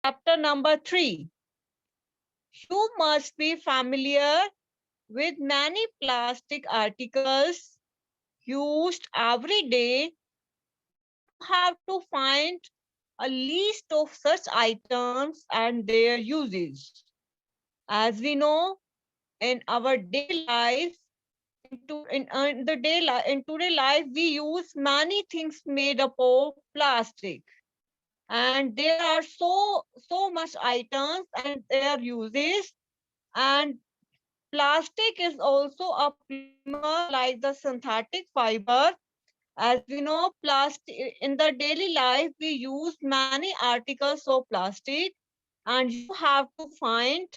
Chapter number 3. You must be familiar with many plastic articles used every day. You have to find a list of such items and their uses. As we know, in our daily life, in today life, we use many things made up of plastic, and there are so much items and their uses. And plastic is also a polymer like the synthetic fiber. As we know, plastic in the daily life we use many articles of plastic, and you have to find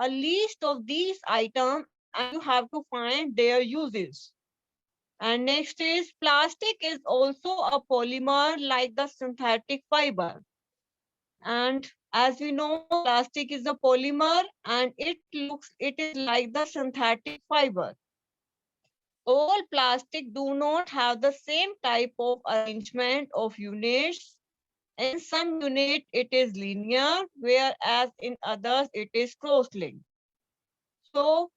a list of these items and you have to find their uses. And next is plastic is also a polymer like the synthetic fiber. And as we know, plastic is a polymer and it is like the synthetic fiber. All plastic do not have the same type of arrangement of units. In some unit it is linear, whereas in others it is cross-linked. So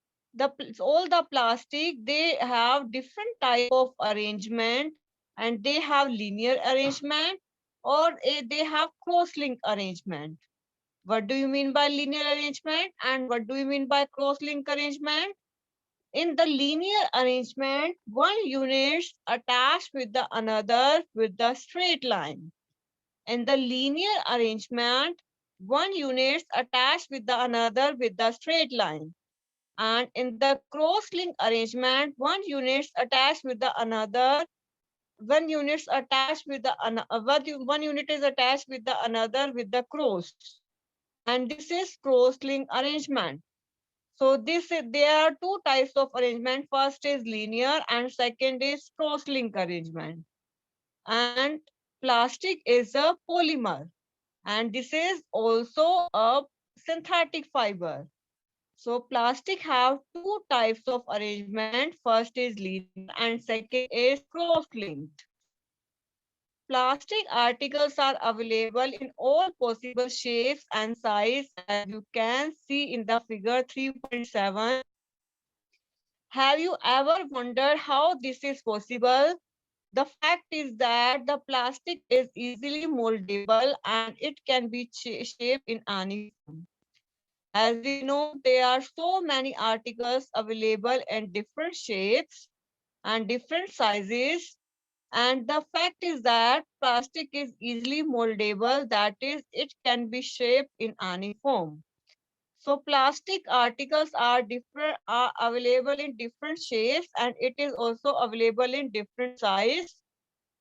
all the plastic, they have different type of arrangement, and they have linear arrangement or they have cross-link arrangement. What do you mean by linear arrangement and what do you mean by cross-link arrangement? In the linear arrangement, one unit attached with the another with the straight line. In the linear arrangement, one unit attached with the another with the straight line. And in the cross-link arrangement, one unit attached with the one unit is attached with the another with the cross. And this is cross-link arrangement. So there are two types of arrangement. First is linear and second is cross-link arrangement. And plastic is a polymer, and this is also a synthetic fiber. So plastic have two types of arrangement. First is linear and second is cross-linked. Plastic articles are available in all possible shapes and sizes, as you can see in the figure 3.7. Have you ever wondered how this is possible? The fact is that the plastic is easily moldable and it can be shaped in any form. As we know, there are so many articles available in different shapes and different sizes. And the fact is that plastic is easily moldable, that is, it can be shaped in any form. So plastic articles are available in different shapes and it is also available in different size.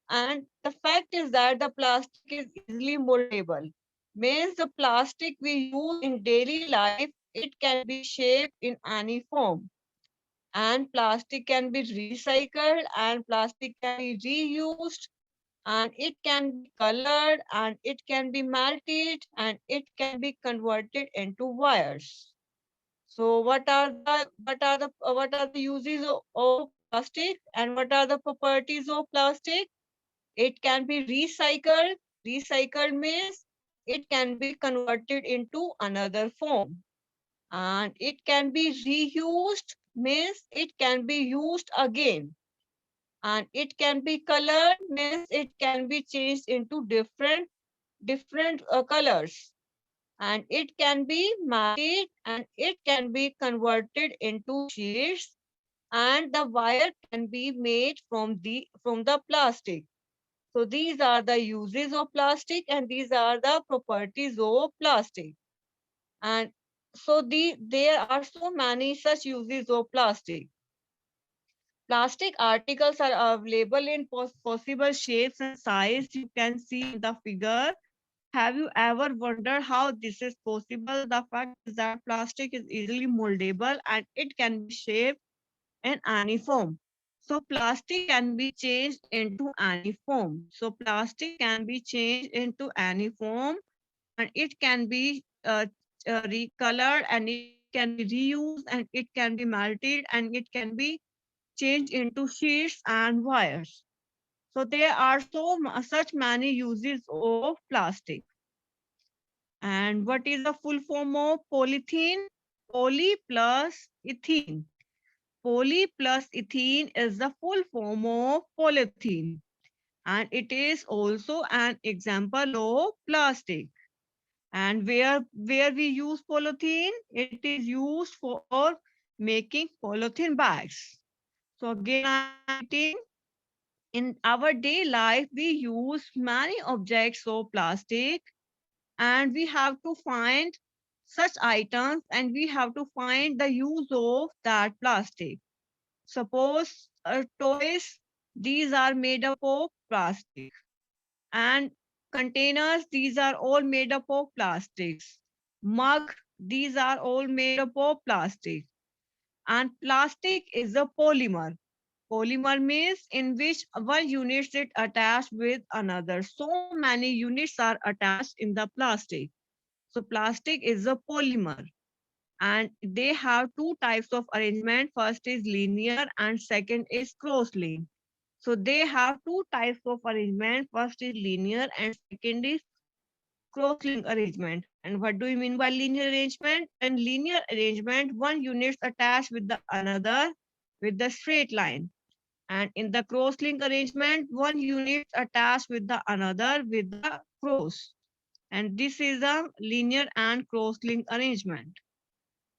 And the fact is that the plastic is easily moldable. Means the plastic we use in daily life, it can be shaped in any form. And plastic can be recycled and plastic can be reused and it can be colored and it can be melted and it can be converted into wires. So what are the uses of plastic and what are the properties of plastic? It can be recycled. Recycled means it can be converted into another form. And it can be reused means it can be used again. And it can be colored means it can be changed into different colors. And it can be melted and it can be converted into sheets, and the wire can be made from the plastic. So these are the uses of plastic and these are the properties of plastic. And so there are so many such uses of plastic. Plastic articles are available in possible shapes and size. You can see in the figure. Have you ever wondered how this is possible? The fact is that plastic is easily moldable and it can be shaped in any form. So plastic can be changed into any form. So plastic can be changed into any form and it can be recolored and it can be reused and it can be melted and it can be changed into sheets and wires. So there are such many uses of plastic. And what is the full form of polythene? Poly plus ethene. Poly plus ethene is the full form of polythene. And it is also an example of plastic. And where we use polythene, it is used for making polythene bags. So again, I am repeating, in our day life, we use many objects of plastic, and we have to find such items, and we have to find the use of that plastic. Suppose toys, these are made up of plastic, and containers, these are all made up of plastics. Mug, these are all made up of plastic. And plastic is a polymer. Polymer means in which one unit is attached with another. So many units are attached in the plastic. So plastic is a polymer, and they have two types of arrangement. First is linear and second is cross-linked. So they have two types of arrangement. First is linear and second is cross-link arrangement. And what do you mean by linear arrangement? In linear arrangement, one unit is attached with the another with the straight line. And in the cross-link arrangement, one unit is attached with the another with the cross. And this is a linear and cross-link arrangement.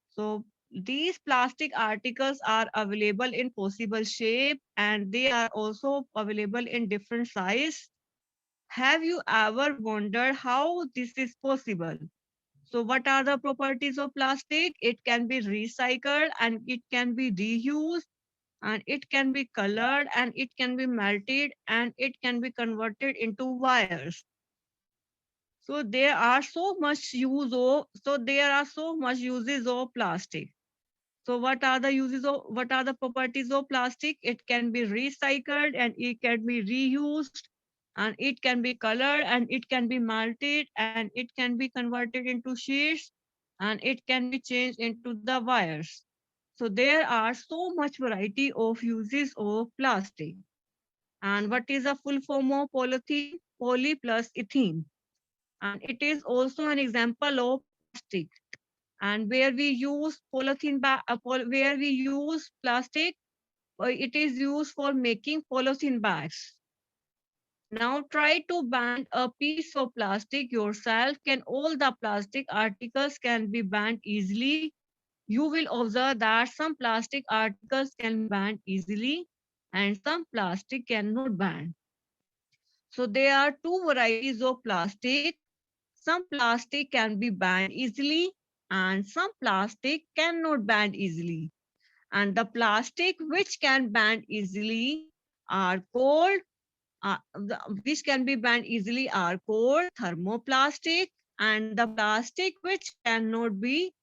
So these plastic articles are available in possible shape, and they are also available in different size. Have you ever wondered how this is possible? So what are the properties of plastic? It can be recycled and it can be reused and it can be colored and it can be melted and it can be converted into wires. So there are so much uses of plastic. So what are the properties of plastic? It can be recycled and it can be reused and it can be colored and it can be melted and it can be converted into sheets and it can be changed into the wires. So there are so much variety of uses of plastic. And what is a full form of polythene? Poly plus ethene. And it is also an example of plastic. And where we use where we use plastic, it is used for making polythene bags. Now try to band a piece of plastic yourself. Can all the plastic articles can be banned easily? You will observe that some plastic articles can be banned easily and some plastic cannot band. So there are two varieties of plastic. Some plastic can be banned easily and some plastic cannot band easily. And the plastic which can band easily are called which can be banned easily are called thermoplastic, and the plastic which cannot be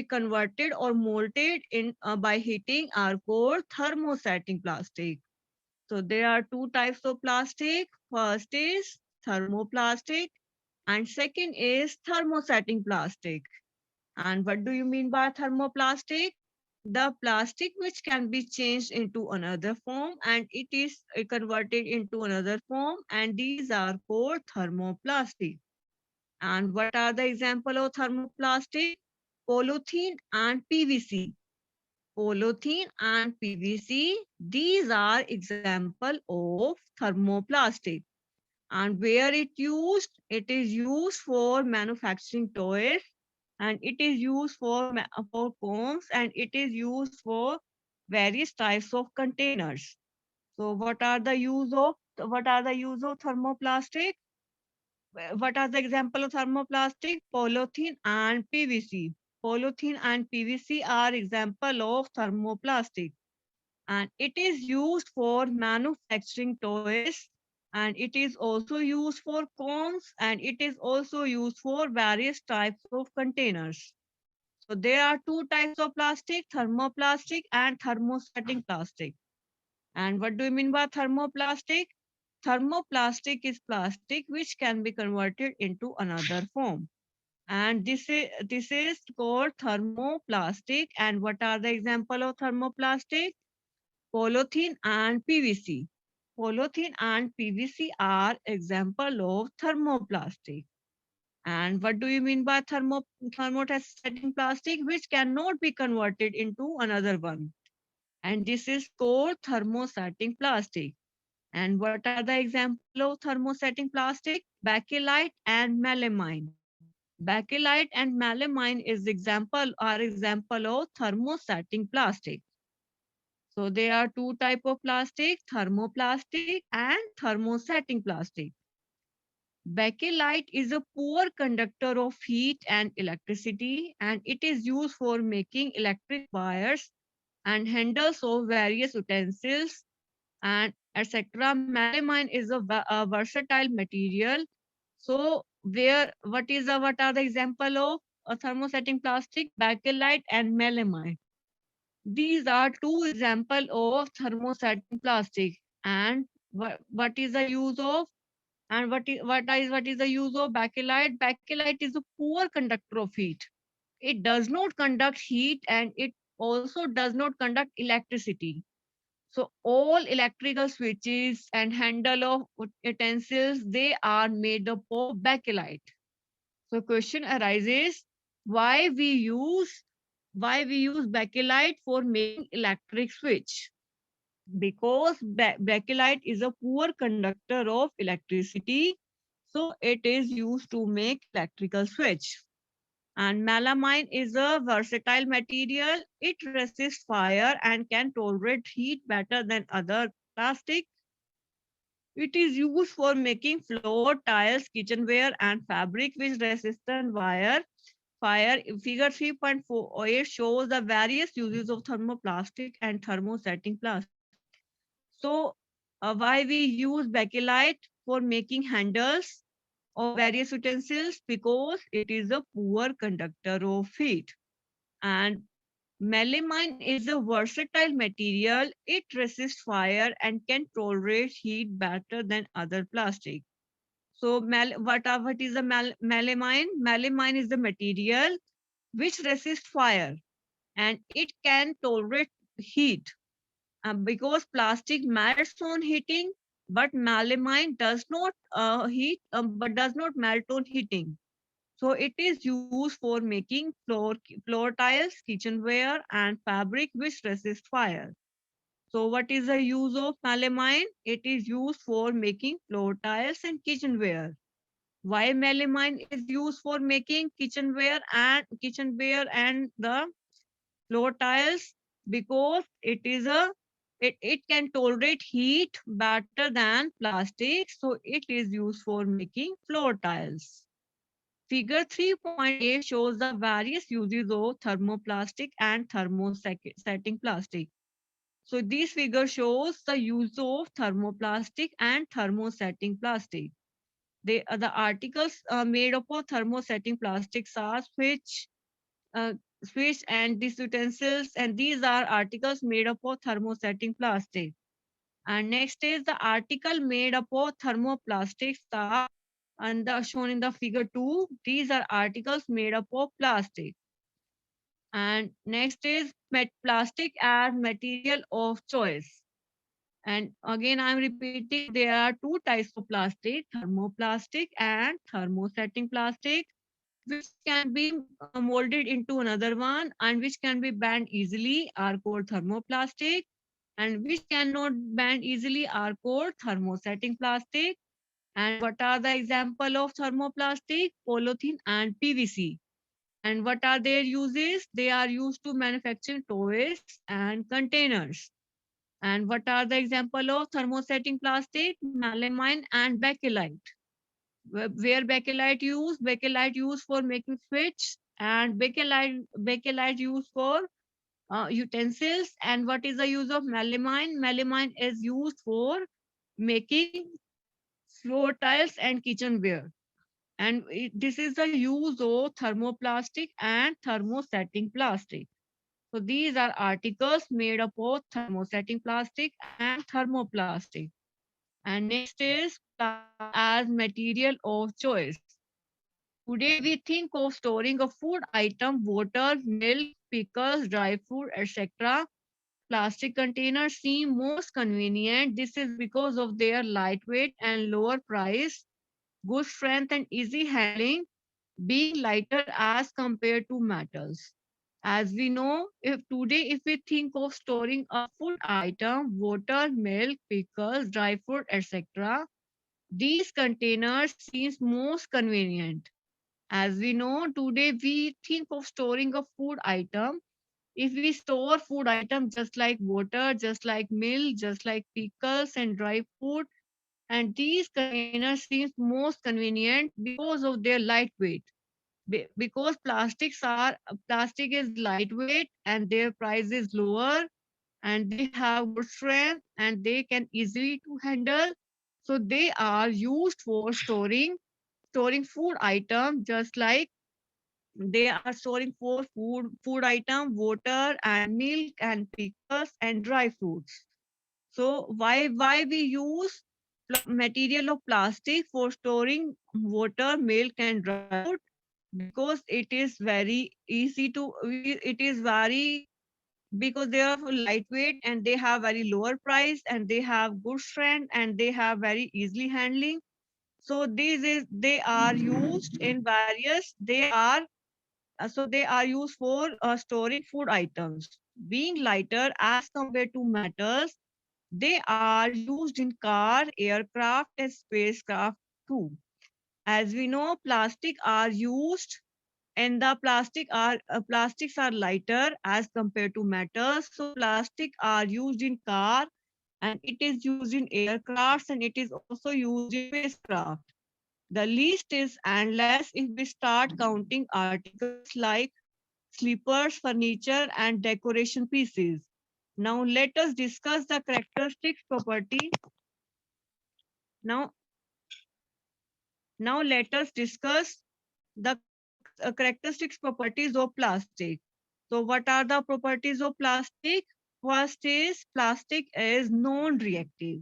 converted or molded in by heating are called thermosetting plastic. So there are two types of plastic. First is thermoplastic and second is thermosetting plastic. And what do you mean by thermoplastic? The plastic which can be changed into another form and it is converted into another form, and these are called thermoplastic. And what are the example of thermoplastic? Polythene and PVC. Polythene and PVC, these are example of thermoplastic. And where it is used for manufacturing toys, and it is used for combs, and it is used for various types of containers. So what are the use of thermoplastic? What are the example of thermoplastic? Polythene and PVC. Polythene and PVC are example of thermoplastic, and it is used for manufacturing toys, and it is also used for combs, and it is also used for various types of containers. So there are two types of plastic, thermoplastic and thermosetting plastic. And what do you mean by thermoplastic? Thermoplastic is plastic which can be converted into another form. And this is called thermoplastic. And what are the example of thermoplastic? Polythene and PVC. Polythene and PVC are example of thermoplastic. And what do you mean by thermosetting plastic, which cannot be converted into another one? And this is called thermosetting plastic. And what are the example of thermosetting plastic? Bakelite and melamine. Bakelite and melamine are example of thermosetting plastic. So there are two type of plastic, thermoplastic and thermosetting plastic. Bakelite is a poor conductor of heat and electricity, and it is used for making electric wires and handles of various utensils and etc. Melamine is a versatile material. So what are the example of a thermosetting plastic? Bakelite and melamine. These are two example of thermosetting plastic. And what is the use of and what is the use of bakelite? Bakelite is a poor conductor of heat. It does not conduct heat and it also does not conduct electricity. So all electrical switches and handle of utensils, they are made up of bakelite. So question arises, why we use bakelite for making electric switch? Because bakelite is a poor conductor of electricity, so it is used to make electrical switch. And melamine is a versatile material. It resists fire and can tolerate heat better than other plastic. It is used for making floor, tiles, kitchenware, and fabric which resistant fire. Figure 3.48 shows the various uses of thermoplastic and thermosetting plastic. So, why we use bakelite for making handles of various utensils? Because it is a poor conductor of heat. And melamine is a versatile material. It resists fire and can tolerate heat better than other plastic. So, what is a melamine? Melamine is the material which resists fire and it can tolerate heat. Because plastic melts on heating, but melamine does not heat, but does not melt on heating. So it is used for making floor tiles, kitchenware, and fabric which resist fire. So what is the use of melamine? It is used for making floor tiles and kitchenware. Why melamine is used for making kitchenware and the floor tiles? Because it can tolerate heat better than plastic, so it is used for making floor tiles. Figure 3.8 shows the various uses of thermoplastic and thermosetting plastic. So this figure shows the use of thermoplastic and thermosetting plastic. The articles made up of thermosetting plastics are uh, switch and these utensils, and these are articles made up of thermosetting plastic. And next is the article made up of thermoplastics are and shown in the figure 2. These are articles made up of plastic. And next is plastic as material of choice. And again, I'm repeating, there are two types of plastic, thermoplastic and thermosetting plastic, which can be molded into another one and which can be bent easily are called thermoplastic, and which cannot bend easily are called thermosetting plastic. And what are the example of thermoplastic? Polythene and PVC. And what are their uses? They are used to manufacture toys and containers. And what are the example of thermosetting plastic? Melamine and bakelite. Where bakelite used? Bakelite used for making switch and bakelite used for utensils. And what is the use of melamine? Melamine is used for making floor tiles and kitchenware. And this is the use of thermoplastic and thermosetting plastic. So these are articles made up of thermosetting plastic and thermoplastic. And next is as material of choice. Today we think of storing a food item, water, milk, pickles, dry fruit, etc. Plastic containers seem most convenient. This is because of their lightweight and lower price, good strength and easy handling. being lighter as compared to metals. As we know, if we think of storing a food item, water, milk, pickles, dry fruit, etc., these containers seems most convenient. As we know, today we think of storing a food item. If we store food items just like water, just like milk, just like pickles and dry food, and these containers seems most convenient because of their lightweight. Because plastic is lightweight and their price is lower and they have good strength and they can easily to handle, so they are used for storing food item, just like they are storing for food item, water and milk and pickles and dry fruits. So why we use material of plastic for storing water, milk and dry food? Because it is very easy to it is very, because they are lightweight and they have very lower price and they have good strength and they have very easily handling. So they are used in various, they are used for storing food items. Being lighter as compared to metals, they are used in car, aircraft and spacecraft too. As we know, plastic are used, and the plastics are lighter as compared to metals. So plastic are used in car, and it is used in aircrafts, and it is also used in spacecraft. The list is endless if we start counting articles like slippers, furniture and decoration pieces. Now let us discuss the characteristics property. Now now let us discuss the characteristics properties of plastic. So what are the properties of plastic? First is plastic is non-reactive.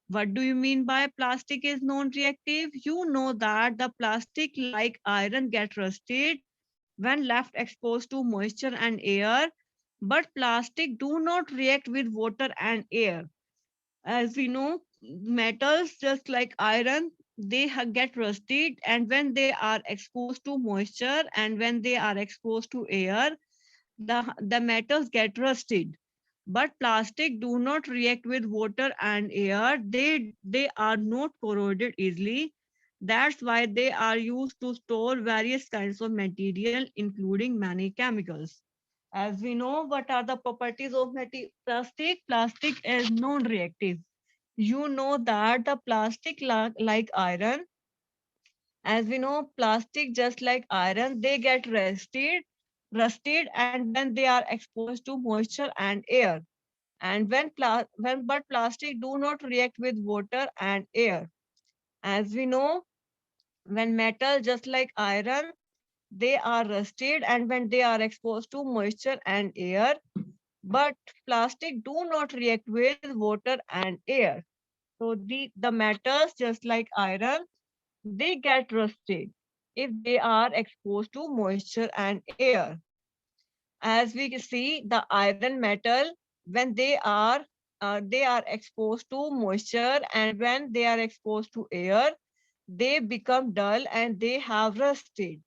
What do you mean by plastic is non-reactive? You know that the plastic like iron get rusted when left exposed to moisture and air, but plastic do not react with water and air. As we know, metals just like iron, they get rusted, and when they are exposed to moisture and when they are exposed to air, the metals get rusted. But plastic do not react with water and air. They are not corroded easily. That's why they are used to store various kinds of material, including many chemicals. As we know, what are the properties of plastic? Plastic is non-reactive. You know that the plastic like iron, as we know, plastic just like iron, they get rusted, and when they are exposed to moisture and air. And when but plastic do not react with water and air. As we know, when metal just like iron, they are rusted, and when they are exposed to moisture and air, but plastic do not react with water and air. So the metals just like iron, they get rusted if they are exposed to moisture and air. As we can see, the iron metal, when they are exposed to moisture and when they are exposed to air, they become dull and they have rusted.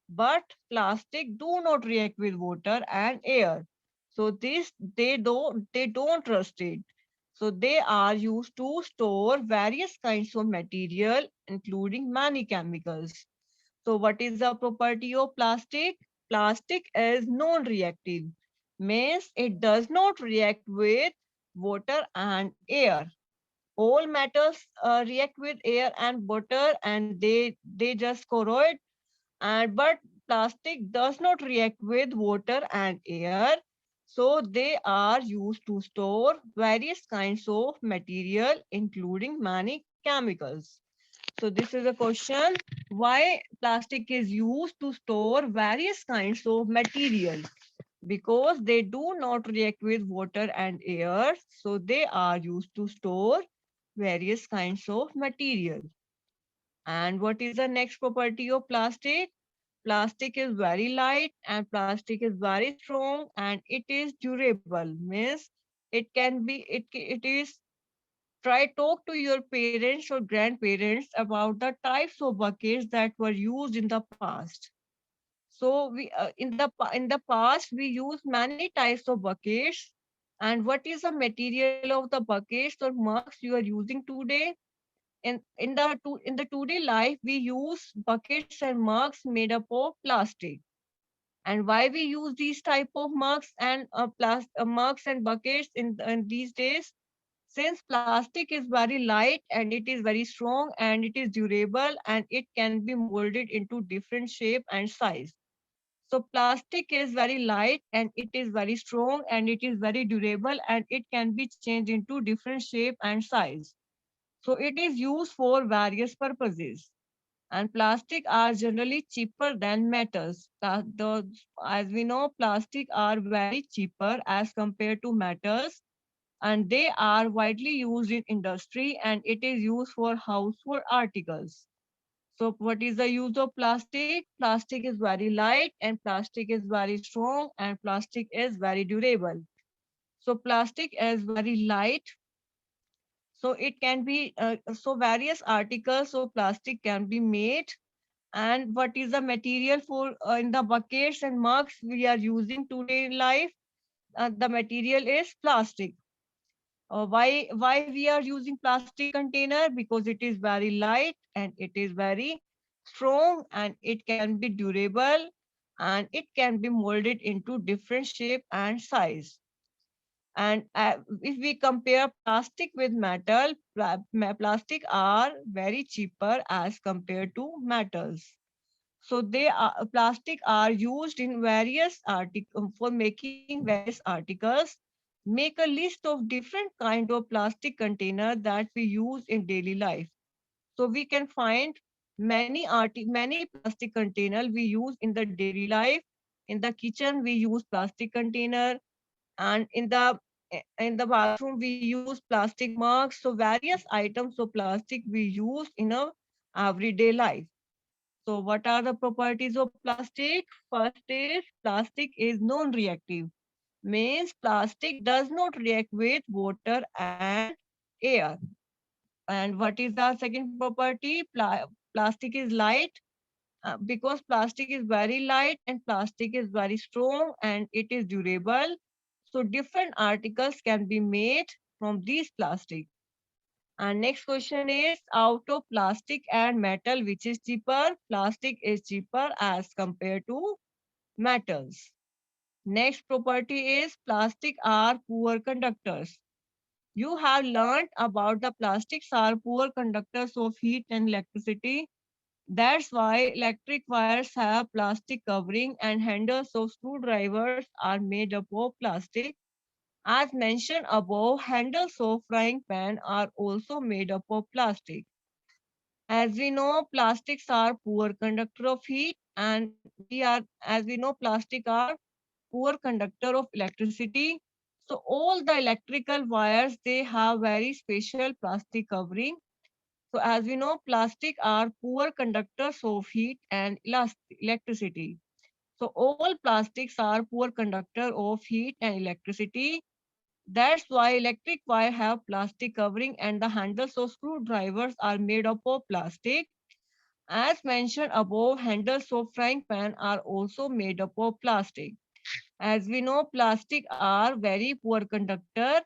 But plastic do not react with water and air. So this they don't rust it. So they are used to store various kinds of material, including many chemicals. So what is the property of plastic? Plastic is non-reactive, means it does not react with water and air. All metals react with air and water, and they just corrode, and but plastic does not react with water and air, so they are used to store various kinds of material, including many chemicals. So this is a question: why plastic is used to store various kinds of material? Because they do not react with water and air, so they are used to store various kinds of material. And what is the next property of plastic? Plastic is very light and plastic is very strong and it is durable. Means it can be it is talk to your parents or grandparents about the types of buckets that were used in the past. So we in the past we use many types of buckets. And what is the material of the buckets or mugs you are using today? In the today life we use buckets and mugs made up of plastic. And why we use these type of mugs and mugs and buckets in these days? Since plastic is very light and it is very strong and it is durable and it can be molded into different shape and size. So plastic is very light and it is very strong and it is very durable and it can be changed into different shape and size. So it is used for various purposes. And plastic are generally cheaper than metals. As we know, plastic are very cheaper as compared to metals, and they are widely used in industry and it is used for household articles. So what is the use of plastic? Plastic is very light and plastic is very strong and plastic is very durable. So plastic is very light. So it can be, so various articles of plastic can be made. And what is the material for in the buckets and mugs we are using today in life? The material is plastic. Why we are using plastic container? Because it is very light and it is very strong and it can be durable and it can be molded into different shape and size. And if we compare plastic with metal, plastic are very cheaper as compared to metals. So they are plastic are used in various articles for making various articles. Make a list of different kind of plastic container that we use in daily life. So we can find many plastic container we use in the daily life. In the kitchen we use plastic container, and in the bathroom we use plastic mugs. So various items of plastic we use in a everyday life. So what are the properties of plastic? First is plastic is non-reactive. Means plastic does not react with water and air. And what is the second property? Plastic is light, because plastic is very light and plastic is very strong and it is durable. So different articles can be made from these plastic. And next question is, out of plastic and metal, which is cheaper? Plastic is cheaper as compared to metals. Next property is plastic are poor conductors. You have learned about the plastics are poor conductors of heat and electricity. That's why electric wires have plastic covering and handles of screwdrivers are made up of plastic. As mentioned above, handles of frying pan are also made up of plastic. As we know, plastics are poor conductor of heat, and as we know, plastic are poor conductor of electricity. So all the electrical wires, they have very special plastic covering. So as we know, plastic are poor conductors of heat and electricity. So all plastics are poor conductor of heat and electricity. That's why electric wire have plastic covering and the handles of screwdrivers are made up of plastic. As mentioned above, handles of frying pan are also made up of plastic. As we know, plastic are very poor conductor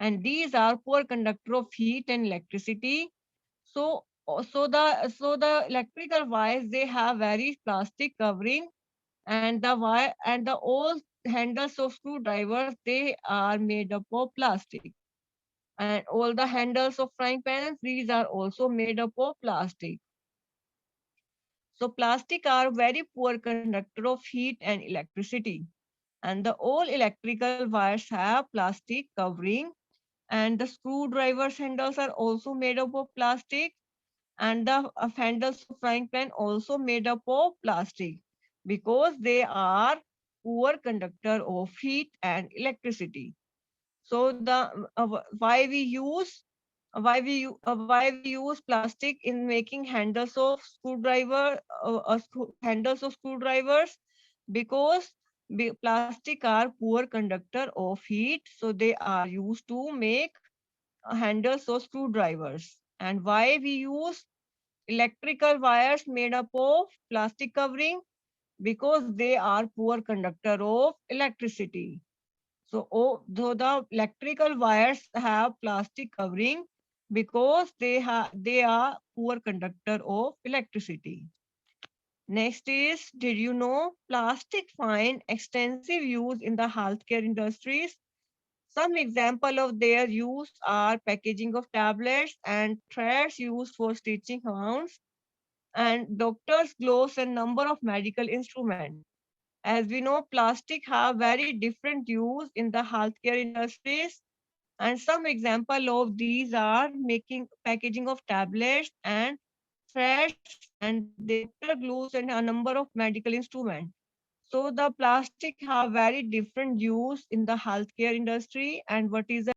and these are poor conductor of heat and electricity. So electrical wires, they have very plastic covering, and the wire and the all handles of screwdrivers, they are made up of plastic. And all the handles of frying pans, these are also made up of plastic. So plastic are very poor conductor of heat and electricity. And the all electrical wires have plastic covering, and the screwdrivers handles are also made up of plastic, and the handles of frying pan also made up of plastic, because they are poor conductor of heat and electricity. So why we use plastic in making handles of screwdrivers? Because plastic are poor conductor of heat, so they are used to make handles or screwdrivers. And why we use electrical wires made up of plastic covering? Because they are poor conductor of electricity. So, though the electrical wires have plastic covering because they are poor conductor of electricity. Next is, did you know plastic find extensive use in the healthcare industries? Some example of their use are packaging of tablets and threads used for stitching wounds, and doctors' gloves and number of medical instruments. As we know, plastic have very different use in the healthcare industries, and some example of these are making packaging of tablets and threads and the doctor glues and a number of medical instruments. So the plastic have very different use in the healthcare industry, and what is the